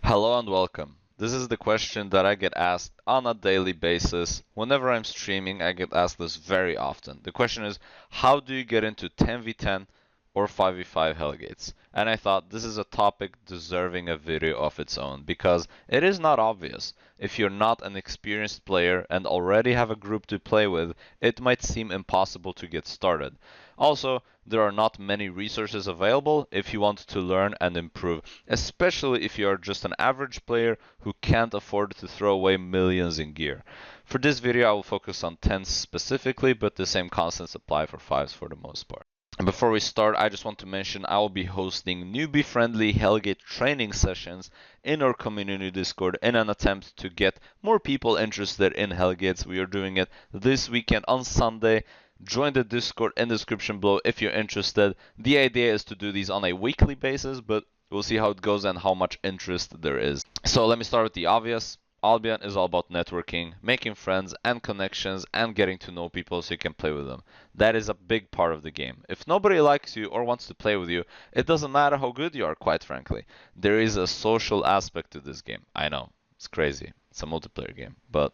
Hello and welcome. This is the question that I get asked on a daily basis. Whenever I'm streaming, I get asked this very often. The question is, how do you get into 10v10 or 5v5 Hellgates? And I thought this is a topic deserving a video of its own because it is not obvious. If you're not an experienced player and already have a group to play with, it might seem impossible to get started. Also, there are not many resources available if you want to learn and improve, especially if you are just an average player who can't afford to throw away millions in gear. For this video, I will focus on 10s specifically, but the same concepts apply for 5s for the most part. And before we start, I just want to mention I will be hosting newbie-friendly Hellgate training sessions in our community Discord in an attempt to get more people interested in Hellgates. We are doing it this weekend on Sunday. Join the Discord in the description below if you're interested. The idea is to do these on a weekly basis, but we'll see how it goes and how much interest there is. So let me start with the obvious. Albion is all about networking, making friends and connections, and getting to know people so you can play with them. That is a big part of the game. If nobody likes you or wants to play with you, it doesn't matter how good you are, quite frankly. There is a social aspect to this game. I know, it's crazy. It's a multiplayer game. But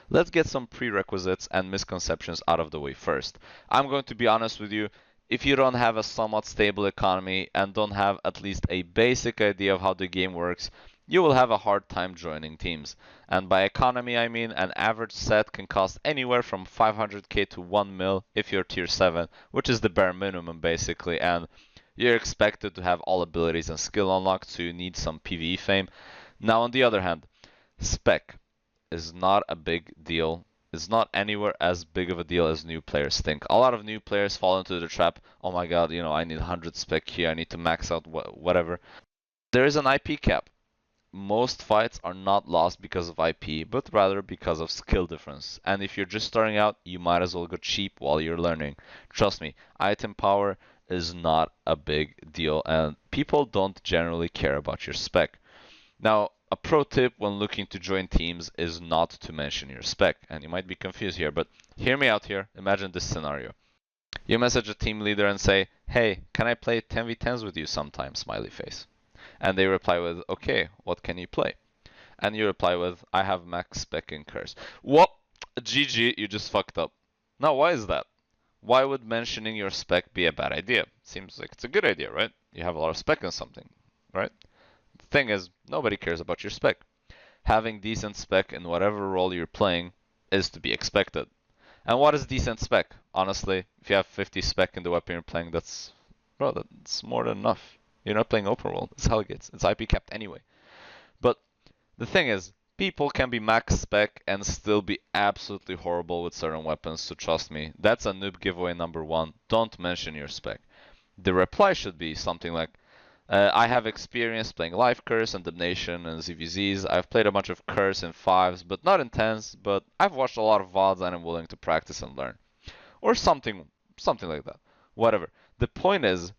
let's get some prerequisites and misconceptions out of the way first. I'm going to be honest with you. If you don't have a somewhat stable economy and don't have at least a basic idea of how the game works, you will have a hard time joining teams. And by economy, I mean an average set can cost anywhere from 500k to 1 mil if you're tier 7, which is the bare minimum basically, and you're expected to have all abilities and skill unlocked, so you need some PvE fame. Now on the other hand, spec is not a big deal. It's not anywhere as big of a deal as new players think. A lot of new players fall into the trap. Oh my god, I need 100 spec here. I need to max out whatever. There is an IP cap. Most fights are not lost because of IP, but rather because of skill difference. And if you're just starting out, you might as well go cheap while you're learning. Trust me, item power is not a big deal, and people don't generally care about your spec. Now, a pro tip when looking to join teams is not to mention your spec. And you might be confused here, but hear me out here. Imagine this scenario. You message a team leader and say, "Hey, can I play 10v10s with you sometime?" Smiley face. And they reply with, "Okay, what can you play?" And you reply with, "I have max spec in curse." What? GG, you just fucked up. Now, why is that? Why would mentioning your spec be a bad idea? Seems like it's a good idea, right? You have a lot of spec in something, right? The thing is, nobody cares about your spec. Having decent spec in whatever role you're playing is to be expected. And what is decent spec? Honestly, if you have 50 spec in the weapon you're playing, that's more than enough. You're not playing open world. It's Hellgates. It's IP capped anyway. But the thing is, people can be max spec and still be absolutely horrible with certain weapons, so trust me, that's a noob giveaway number one. Don't mention your spec. The reply should be something like, I have experience playing Life Curse and Damnation and ZVZs. I've played a bunch of Curse in 5s, but not in 10s, but I've watched a lot of VODs and I'm willing to practice and learn. Or something like that. Whatever. The point is,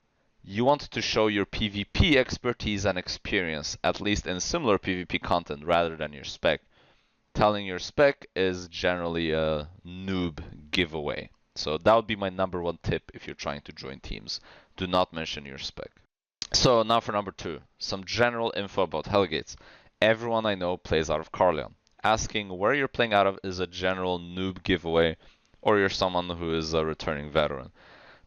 you want to show your PvP expertise and experience, at least in similar PvP content, rather than your spec. Telling your spec is generally a noob giveaway. So that would be my number one tip if you're trying to join teams. Do not mention your spec. So now for number 2, some general info about Hellgates. Everyone I know plays out of Carleon. Asking where you're playing out of is a general noob giveaway, or you're someone who is a returning veteran.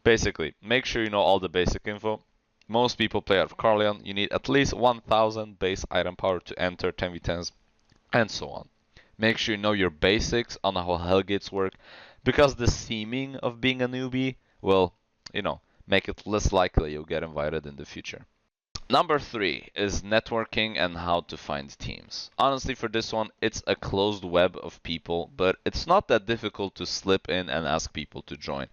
Basically, make sure you know all the basic info. Most people play out of Carleon. You need at least 1000 base item power to enter 10v10s, and so on. Make sure you know your basics on how Hellgates work, because the seeming of being a newbie will, make it less likely you'll get invited in the future. Number 3 is networking and how to find teams. Honestly, for this one, it's a closed web of people, but it's not that difficult to slip in and ask people to join.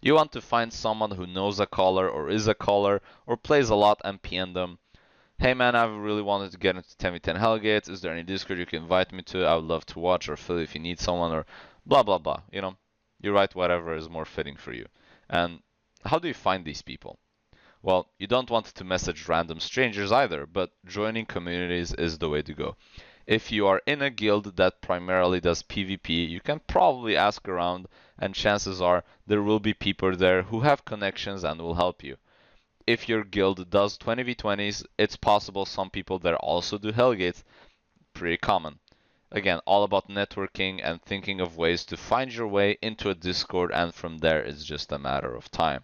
You want to find someone who knows a caller or is a caller or plays a lot and PN them. "Hey man, I've really wanted to get into 10v10 Hellgates. Is there any Discord you can invite me to? I would love to watch or fill if you need someone," or blah blah blah. You write whatever is more fitting for you. And how do you find these people? Well, you don't want to message random strangers either, but joining communities is the way to go. If you are in a guild that primarily does PvP, you can probably ask around, and chances are there will be people there who have connections and will help you. if your guild does 20v20s, it's possible some people there also do Hellgates. Pretty common. Again, all about networking and thinking of ways to find your way into a Discord, and from there it's just a matter of time.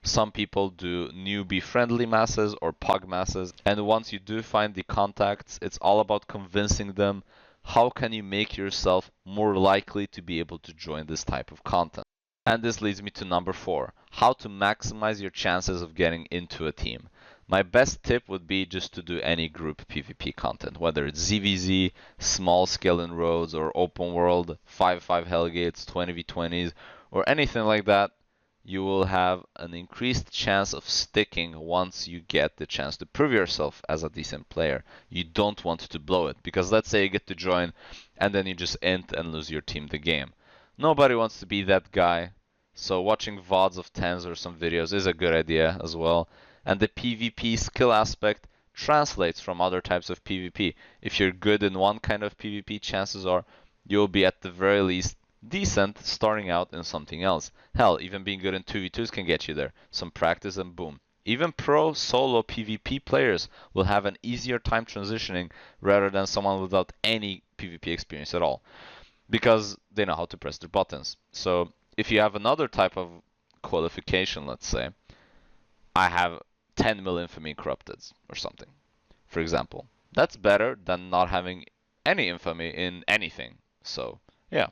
Some people do newbie friendly masses or pug masses, and once you do find the contacts, it's all about convincing them how can you make yourself more likely to be able to join this type of content. And this leads me to number 4, how to maximize your chances of getting into a team. My best tip would be just to do any group PvP content, whether it's ZVZ, small scale inroads, or open world, 5v5 Hellgates, 20v20s, or anything like that. You will have an increased chance of sticking once you get the chance to prove yourself as a decent player. You don't want to blow it, because let's say you get to join and then you just int and lose your team the game. Nobody wants to be that guy. So watching VODs of 10s or some videos is a good idea as well. And the PvP skill aspect translates from other types of PvP. If you're good in one kind of PvP, chances are you'll be at the very least decent starting out in something else. Hell, even being good in 2v2s can get you there. Some practice and boom. Even pro solo PvP players will have an easier time transitioning rather than someone without any PvP experience at all, because they know how to press their buttons. So if you have another type of qualification, let's say, I have 10 mil infamy corrupted or something, for example. That's better than not having any infamy in anything. So, yeah.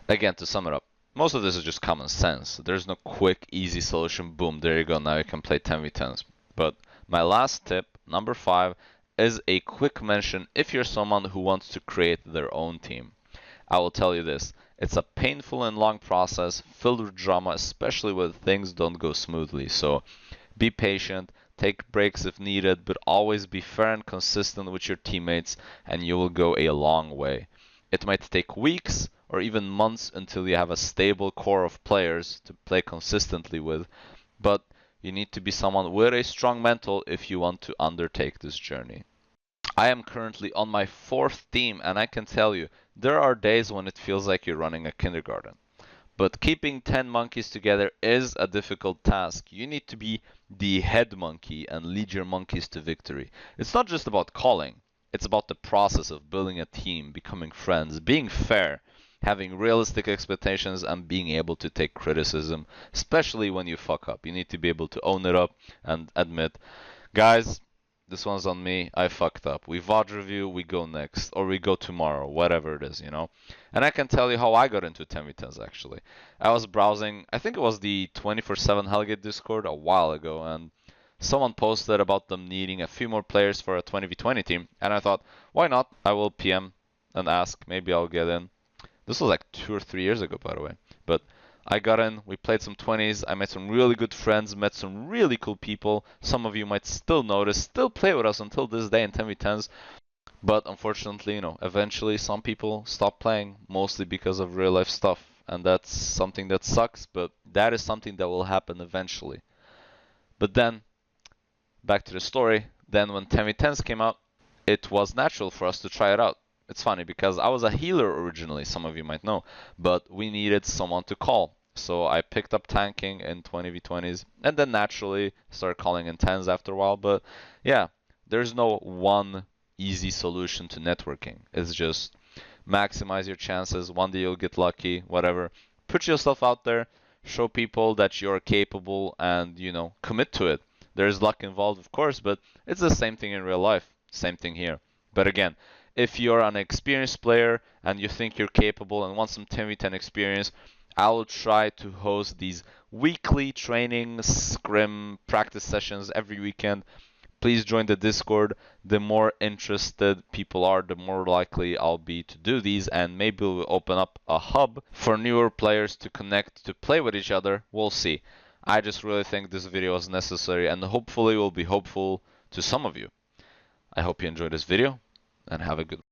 Again, to sum it up, most of this is just common sense. There's no quick, easy solution. Boom, there you go. Now you can play 10v10s. But my last tip, number 5, is a quick mention if you're someone who wants to create their own team. I will tell you this, it's a painful and long process filled with drama, especially when things don't go smoothly. So be patient, take breaks if needed, but always be fair and consistent with your teammates and you will go a long way. It might take weeks or even months until you have a stable core of players to play consistently with, but you need to be someone with a strong mental if you want to undertake this journey. I am currently on my 4th team, and I can tell you, there are days when it feels like you're running a kindergarten. But keeping 10 monkeys together is a difficult task. You need to be the head monkey and lead your monkeys to victory. It's not just about calling, it's about the process of building a team, becoming friends, being fair, having realistic expectations, and being able to take criticism, especially when you fuck up. You need to be able to own it up and admit, guys, this one's on me, I fucked up. We VOD review, we go next, or we go tomorrow, whatever it is, you know? And I can tell you how I got into 10v10s actually. I was browsing, I think it was the 24/7 Hellgate Discord a while ago, and someone posted about them needing a few more players for a 20v20 team, and I thought, why not? I will PM and ask, maybe I'll get in. This was like 2 or 3 years ago, by the way. But I got in, we played some 20s, I met some really good friends, met some really cool people. Some of you might still notice, still play with us until this day in 10v10s. But unfortunately, you know, eventually some people stop playing, mostly because of real life stuff. And that's something that sucks, but that is something that will happen eventually. But then, back to the story, then when 10v10s came out, it was natural for us to try it out. It's funny because I was a healer originally, some of you might know, but we needed someone to call. So I picked up tanking in 20v20s and then naturally started calling in 10s after a while. But yeah, there's no one easy solution to networking. It's just maximize your chances. One day you'll get lucky, whatever. Put yourself out there, show people that you're capable and, you know, commit to it. There's luck involved, of course, but it's the same thing in real life. Same thing here. But again, if you're an experienced player and you think you're capable and want some 10v10 experience, I will try to host these weekly training scrim practice sessions every weekend. Please join the Discord. The more interested people are, the more likely I'll be to do these, and maybe we'll open up a hub for newer players to connect, to play with each other. We'll see. I just really think this video is necessary and hopefully will be hopeful to some of you. I hope you enjoyed this video and have a good one.